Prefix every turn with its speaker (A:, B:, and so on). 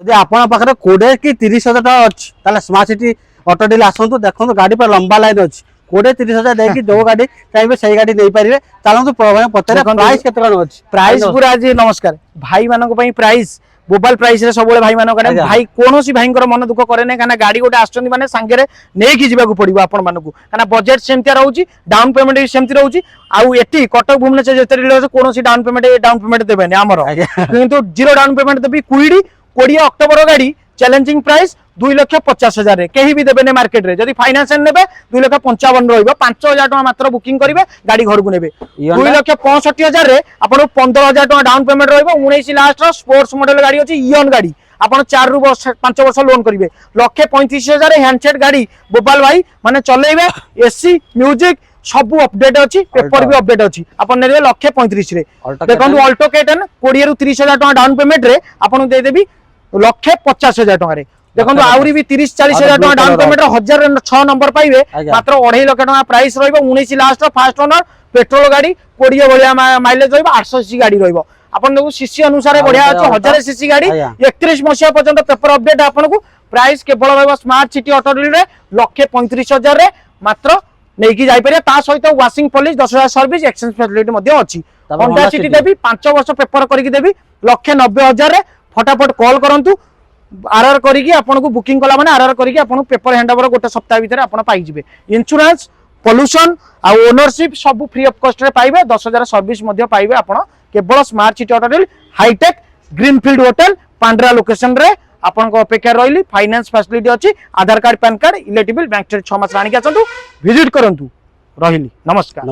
A: ଯଦି ଆପଣଙ୍କ ପାଖରେ 20 କି 30,000 ଟଙ୍କା ଅଛି ତାହେଲେ ସ୍ମାର୍ଟ ସିଟି ଅଟୋ ଡିଲ୍ ଆସନ୍ତୁ ଦେଖନ୍ତୁ ଗାଡି ପୁରା ଲମ୍ବା ଲାଇନ ଅଛି 20-30,000 ଦେଇକି ଯୋଉ ଗାଡି ଚାହିଁବେ ସେଇ ଗାଡି ନେଇପାରିବେ। ଚାଲନ୍ତୁ ପଚାରେ ପ୍ରାଇସ୍ କେତେ କଣ ଅଛି।
B: प्राइस पूरा आज नमस्कार भाई मानक पई प्राइस बोबाल प्राइस रे सब भाई मानक भाई कोनोसी भाईंकर मन दुख करे नै काना गाड़ी गोटे आछन माने संगे नेकी जिबाकू पड़िबो आपण मानकू काना बजेट सेमतिया रहउची डाउन पेमेंट भी सेमति रहउची आउ एटी कटक भुवनेश्वर जेते रिले कोनोसी डाउन पेमेंट देबे नै हमर किंतु जीरो डाउन पेमेंट देबी 20 अक्टोबर गाड़ी चैलेंजिंग प्राइस 2,50,000 रे कहीं भी देबे मार्केट रे जदि फाइनेंस नेबे 2,55,000 रहइबो 5,000 टका मात्र बुकिंग करिवे गाड़ी घर को नेबे 2,65,000 रे आपण 15,000 टका डाउन पेमेंट रहइबो 19 लास्ट रो स्पोर्ट्स मॉडल गाड़ी अछि इयन गाड़ी आपण 4 रु 5 वर्ष लोन करिवे 1,35,000 हैंडसेट गाड़ी बोबाल भाई माने चलेइबे एसी म्यूजिक सब अपडेट अछि पेपर भी अपडेट अछि आपण नेबे 1,35,000 रे देखंतु अल्टो केटन 20 रु 30,000 टका डाउन पेमेंट रे आपण दे देबी 1,50,000 टका रे देखो आउरी भी 30-40,000 टका डाउन पेमेंट 1,006 नंबर पाइबे मात्र 2.5 लाख टका प्राइस रहइबो 19 लास्ट फास्ट ओनर पेट्रोल गाड़ी 20 बढ़िया माइलेज रहइबो 800 सीसी गाड़ी रहइबो अपन देखो सीसी अनुसार बढ़िया अछि 1000 सीसी गाड़ी 31 मसिया पर्यंत पेपर अपडेट आपन को प्राइस केवल रहइबो स्मार्ट सिटी ऑटो डील रे 1,35,000 रे मात्र नेकी जाई परिया ता सहित washing polish 10,000 service exchange facility मध्ये अछि होंडा सिटी देबी 5 वर्ष पेपर करिक देबी 1,90,000 रे फटाफट कॉल करंतु आरआर करिकी आपन को बुकिंग कला माने आरआर करिकी आपन पेपर हैंडओवर गोटे सप्ताह भीतर आपन पाई जिवे इंश्योरेंस पोल्यूशन आ ओनरशिप सब फ्री ऑफ कॉस्ट रे पाइबे 10,000 सर्विस मध्ये पाइबे आपन केवल smart city auto deal hitech greenfield hotel Pandra location रे आपन को अपेक्षा रहिली फाइनेंस फैसिलिटी अछि Aadhaar card PAN card electric bill bank statement 6 मास राणी के आछंतु विजिट करंतु रहिली नमस्कार।